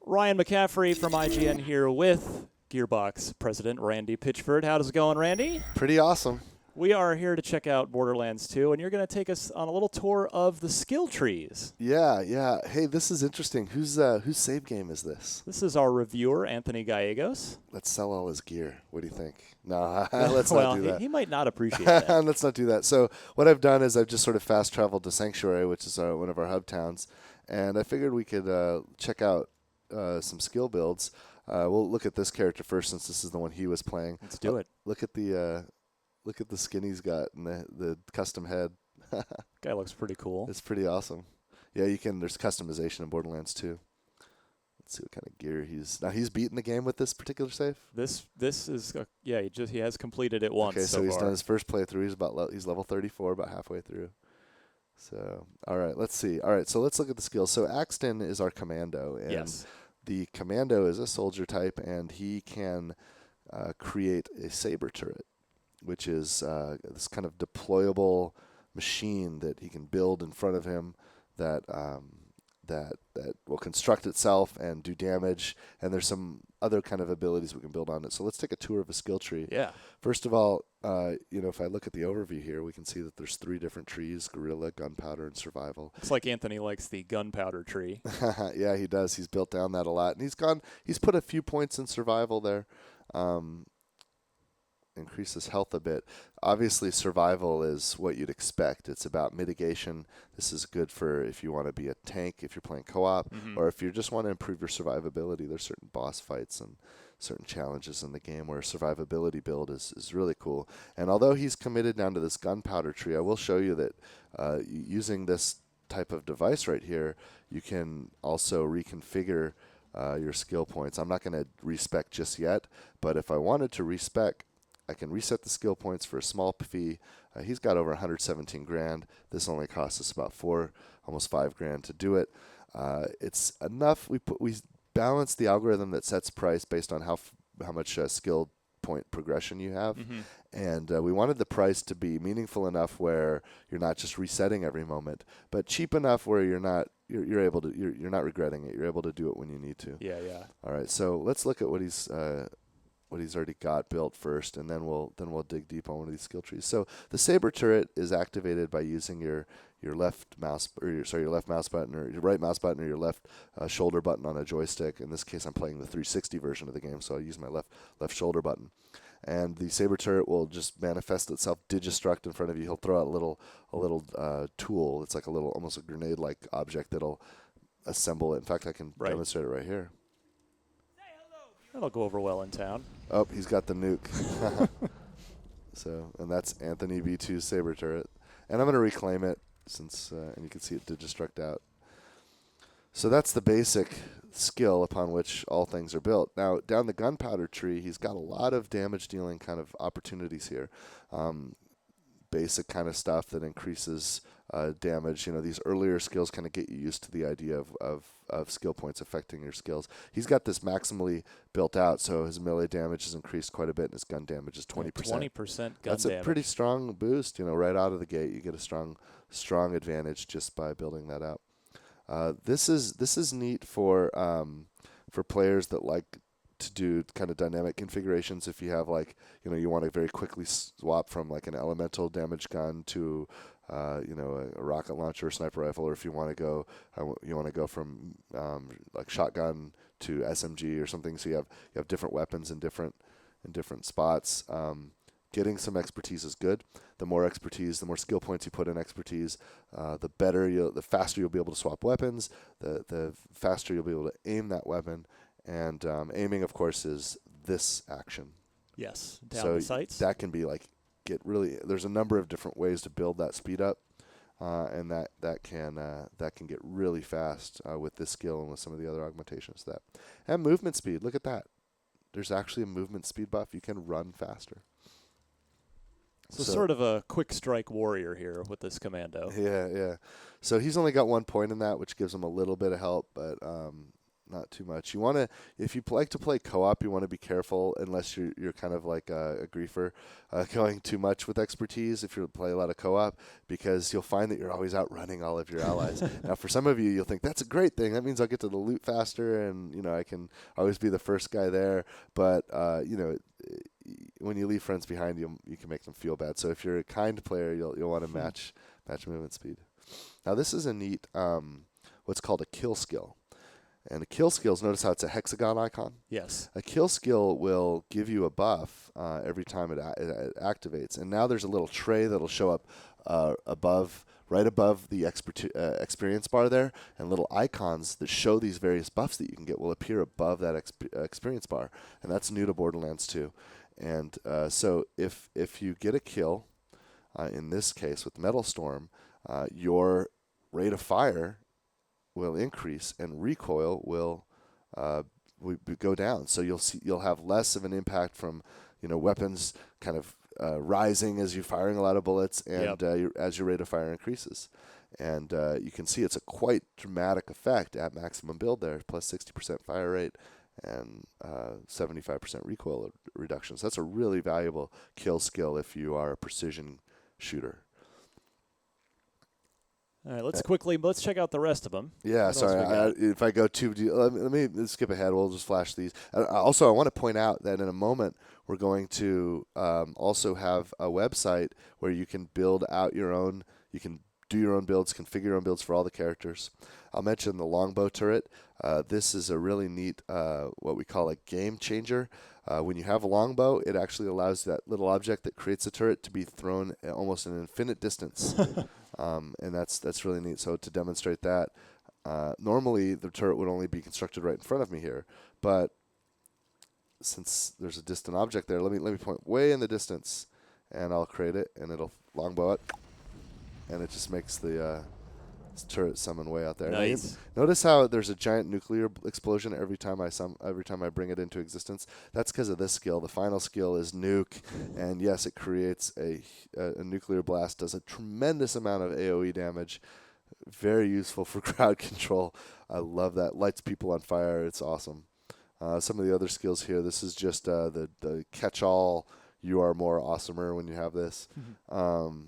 Ryan McCaffrey from IGN here with Gearbox President Randy Pitchford. How's it going, Randy? Pretty awesome. We are here to check out Borderlands 2, and you're going to take us on a little tour of the skill trees. Yeah. Hey, this is interesting. Whose save game is this? This is our reviewer, Anthony Gallegos. Let's sell all his gear. What do you think? No, let's not do that. He might not appreciate that. Let's not do that. So what I've done is I've just sort of fast-traveled to Sanctuary, which is one of our hub towns, and I figured we could check out some skill builds. We'll look at this character first since this is the one he was playing. Let's do it. Look at the skin he's got and the custom head. Guy looks pretty cool. It's pretty awesome. Yeah, there's customization in Borderlands 2. Let's see what kind of gear he's beaten the game with this particular save. This is he has completed it once. Okay, so he's far. done his first playthrough. He's level 34, about halfway through. So all right, let's see. All right, so let's look at the skills. So Axton is our Commando, and yes. The Commando is a soldier type, and he can create a Saber Turret, which is this kind of deployable machine that he can build in front of him that will construct itself and do damage. And there's some other kind of abilities we can build on it. So let's take a tour of a skill tree. Yeah. First of all, if I look at the overview here, we can see that there's 3 different trees: Guerrilla, Gunpowder, and Survival. Looks like Anthony likes the Gunpowder tree. Yeah, he does. He's built down that a lot, and he's put a few points in Survival there. Increases health a bit. Obviously, Survival is what you'd expect. It's about mitigation. This is good for if you want to be a tank, if you're playing co-op, or if you just want to improve your survivability. There's certain boss fights and certain challenges in the game where a survivability build is really cool. And although he's committed down to this Gunpowder tree, I will show you that using this type of device right here, you can also reconfigure your skill points. I'm not going to respec just yet, but if I wanted to respec, I can reset the skill points for a small fee. He's got over 117 grand. This only costs us about almost 5 grand to do it. It's enough. We balance the algorithm that sets price based on how much skill point progression you have, and we wanted the price to be meaningful enough where you're not just resetting every moment, but cheap enough where you're not regretting it. You're able to do it when you need to. Yeah. All right. So let's look at what he's already got built first, and then we'll dig deep on one of these skill trees. So the Saber Turret is activated by using your left mouse button, or your right mouse button, or your left shoulder button on a joystick. In this case, I'm playing the 360 version of the game, so I use my left shoulder button. And the Saber Turret will just manifest itself, digistruct in front of you. He'll throw out a little tool. It's like almost a grenade-like object that'll assemble it. In fact, I can demonstrate it right here. That'll go over well in town. Oh, he's got the nuke. And that's Anthony V2's Saber Turret. And I'm going to reclaim it and you can see it digistruct out. So that's the basic skill upon which all things are built. Now, down the Gunpowder tree, he's got a lot of damage-dealing kind of opportunities here. Basic kind of stuff that increases damage. These earlier skills kind of get you used to the idea of skill points affecting your skills. He's got this maximally built out, so his melee damage has increased quite a bit, and his gun damage is 20%. 20% gun That's damage. A pretty strong boost. Right out of the gate, you get a strong advantage just by building that out. This is neat for players that like to do kind of dynamic configurations. If you have you want to very quickly swap from like an elemental damage gun to a rocket launcher or sniper rifle, or if you want to go from like shotgun to SMG or something. So you have different weapons in different spots. Getting some expertise is good. The more expertise, the more skill points you put in expertise, the faster you'll be able to swap weapons. The faster you'll be able to aim that weapon. And aiming, of course, is this action. Yes, down the sights. That can be there's a number of different ways to build that speed up, and that can get really fast with this skill and with some of the other augmentations to that. And movement speed, look at that. There's actually a movement speed buff. You can run faster. So sort of a quick strike warrior here with this Commando. Yeah. So he's only got 1 point in that, which gives him a little bit of help, but not too much. You want to, if you like to play co-op, you want to be careful unless you're kind of like a griefer, going too much with expertise if you play a lot of co-op, because you'll find that you're always outrunning all of your allies. Now, for some of you, you'll think that's a great thing. That means I'll get to the loot faster, and I can always be the first guy there. But when you leave friends behind, you can make them feel bad. So if you're a kind player, you'll want to match movement speed. Now, this is a neat what's called a kill skill. And a kill skills, notice how it's a hexagon icon? Yes. A kill skill will give you a buff every time it activates. And now there's a little tray that'll show up right above the experience bar there, and little icons that show these various buffs that you can get will appear above that experience bar. And that's new to Borderlands 2. And so if you get a kill, in this case with Metal Storm, your rate of fire will increase and recoil will go down. So you'll have less of an impact from weapons kind of rising as you're firing a lot of bullets, and as your rate of fire increases. And you can see it's a quite dramatic effect at maximum build there, plus 60% fire rate and 75% recoil reduction. So that's a really valuable kill skill if you are a precision shooter. All right, let's check out the rest of them. Yeah, sorry. If I go too deep, let me skip ahead. We'll just flash these. Also, I want to point out that in a moment we're going to also have a website where you can build out your own. You can do your own builds, configure your own builds for all the characters. I'll mention the longbow turret. This is a really neat, what we call a game changer. When you have a longbow, it actually allows that little object that creates a turret to be thrown at almost an infinite distance. And that's really neat. So to demonstrate that, normally the turret would only be constructed right in front of me here, but since there's a distant object there, let me point way in the distance, and I'll create it, and it'll longbow it, and it just makes the turret summon way out there. Nice. Notice how there's a giant nuclear explosion every time I bring it into existence. That's because of this skill. The final skill is Nuke, and yes, it creates a nuclear blast. Does a tremendous amount of AOE damage. Very useful for crowd control. I love that. Lights people on fire. It's awesome. Some of the other skills here. This is just the catch-all. You are more awesomer when you have this. Mm-hmm.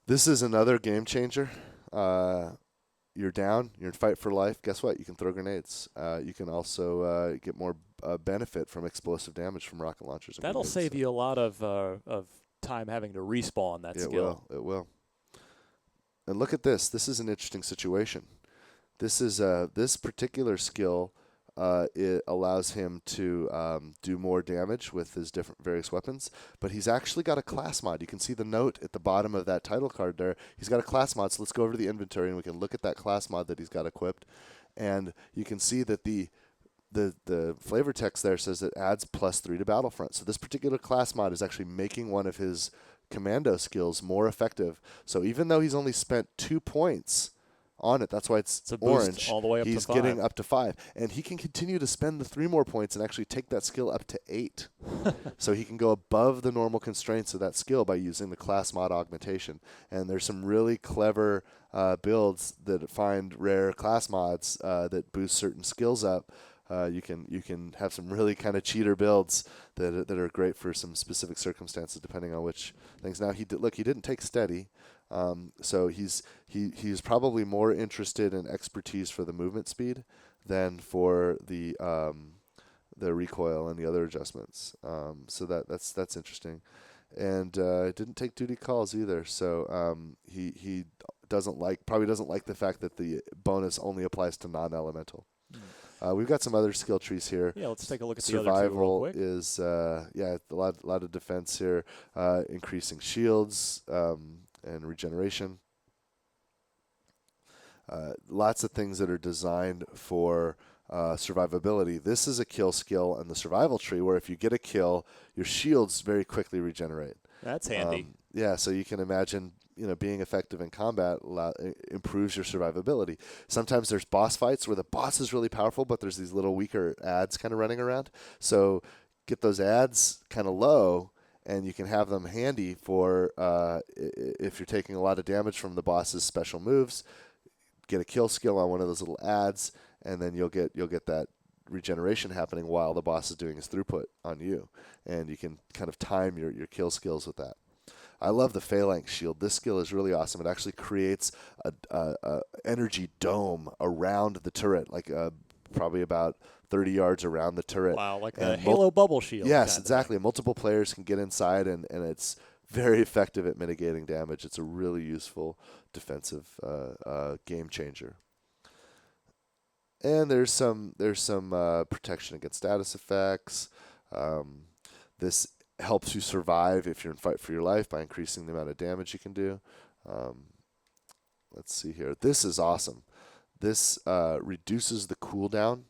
This is another game changer. You're down, you're in fight for life. Guess what? You can throw grenades. You can also get more benefit from explosive damage from rocket launchers. And that'll save you a lot of time having to respawn that skill. It will. And look at this. This is an interesting situation. This is this particular skill. It allows him to do more damage with his various weapons, but he's actually got a class mod. You can see the note at the bottom of that title card there. He's got a class mod, so let's go over to the inventory and we can look at that class mod that he's got equipped. And you can see that the flavor text there says it adds +3 to Battlefront. So this particular class mod is actually making one of his Commando skills more effective. So even though he's only spent 2 points on it, that's why it's orange. All the way up He's to 5. getting up to 5, and he can continue to spend the 3 more points and actually take that skill up to 8. So he can go above the normal constraints of that skill by using the class mod augmentation. And there's some really clever builds that find rare class mods that boost certain skills up. You can have some really kind of cheater builds that are great for some specific circumstances, depending on which things. Now he didn't take steady. So he's probably more interested in expertise for the movement speed than for the recoil and the other adjustments. So that's interesting, and didn't take duty calls either. So he probably doesn't like the fact that the bonus only applies to non-elemental. We've got some other skill trees here. Yeah, let's take a look at the other two real quick. Is a lot of defense here, increasing shields and regeneration. Lots of things that are designed for survivability. This is a kill skill in the survival tree where if you get a kill, your shields very quickly regenerate. That's handy. So you can imagine being effective in combat improves your survivability. Sometimes there's boss fights where the boss is really powerful, but there's these little weaker adds kind of running around. So get those adds kind of low, and you can have them handy for if you're taking a lot of damage from the boss's special moves. Get a kill skill on one of those little adds, and then you'll get that regeneration happening while the boss is doing his throughput on you, and you can kind of time your kill skills with that. I love the Phalanx Shield. This skill is really awesome. It actually creates a energy dome around the turret, like probably about 30 yards around the turret. Wow, like a Halo bubble shield. Yes, exactly. Multiple players can get inside, and it's very effective at mitigating damage. It's a really useful defensive game changer. And there's some protection against status effects. This helps you survive if you're in fight for your life by increasing the amount of damage you can do. Let's see here. This is awesome. This reduces the cooldown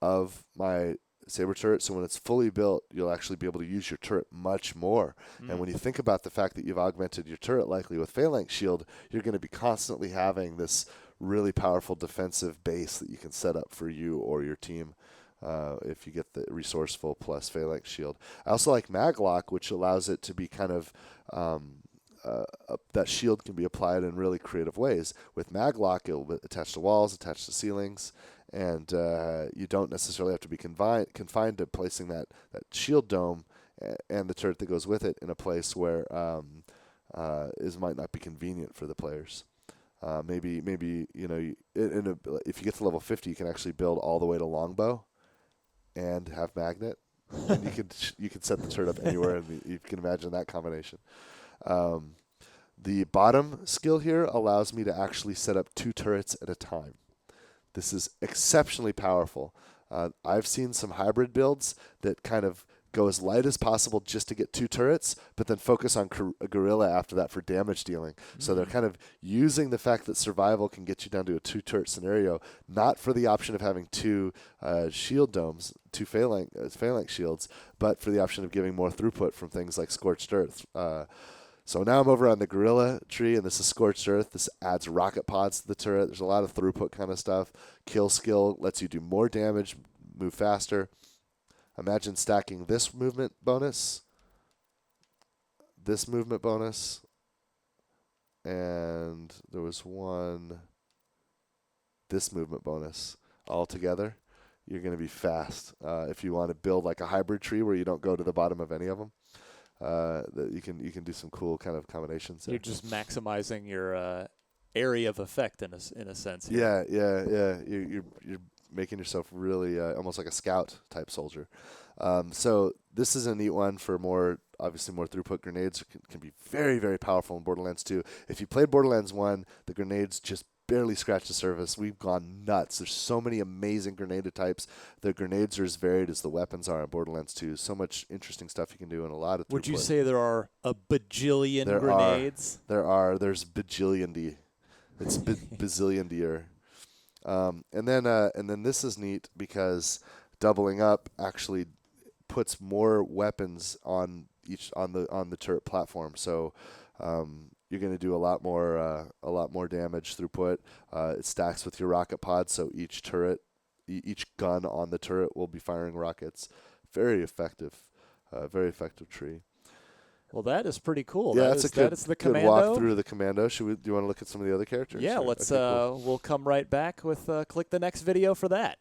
of my Saber Turret, so when it's fully built, you'll actually be able to use your turret much more. And when you think about the fact that you've augmented your turret likely with Phalanx Shield, you're going to be constantly having this really powerful defensive base that you can set up for you or your team if you get the Resourceful plus Phalanx Shield. I also like Maglock, which allows it to be kind of that shield can be applied in really creative ways. With Maglock, it will attach to walls, attach to ceilings, and you don't necessarily have to be confined to placing that shield dome and the turret that goes with it in a place where might not be convenient for the players. Maybe if you get to level 50, you can actually build all the way to longbow and have magnet, and you can set the turret up anywhere, and you can imagine that combination. The bottom skill here allows me to actually set up 2 turrets at a time. This is exceptionally powerful. I've seen some hybrid builds that kind of go as light as possible just to get 2 turrets, but then focus on Guerrilla after that for damage dealing. So they're kind of using the fact that survival can get you down to a 2-turret scenario, not for the option of having 2 shield domes, 2 phalanx shields, but for the option of giving more throughput from things like Scorched Earth. So now I'm over on the Guerrilla tree, and this is Scorched Earth. This adds rocket pods to the turret. There's a lot of throughput kind of stuff. Kill skill lets you do more damage, move faster. Imagine stacking this movement bonus, and there was this movement bonus all together. You're going to be fast. If you want to build like a hybrid tree where you don't go to the bottom of any of them, you can do some cool kind of combinations there. You're just maximizing your area of effect in a sense. Here. Yeah. You're making yourself really almost like a scout type soldier. So this is a neat one for more throughput. Grenades can be very, very powerful in Borderlands 2. If you played Borderlands 1, the grenades just barely scratch the surface. We've gone nuts. There's so many amazing grenade types. The grenades are as varied as the weapons are in Borderlands 2. So much interesting stuff you can do in a lot of throughput. Would you say there are a bajillion grenades? There's bajillion-y. It's bazillion-dier. And then this is neat because doubling up actually puts more weapons on the turret platform. So you're going to do a lot more damage throughput. It stacks with your rocket pod, so each gun on the turret will be firing rockets. Very effective tree. Well, that is pretty cool. Yeah, that is the good Commando. walk through the Commando. Do you want to look at some of the other characters? Yeah, let's. We'll come right back with click the next video for that.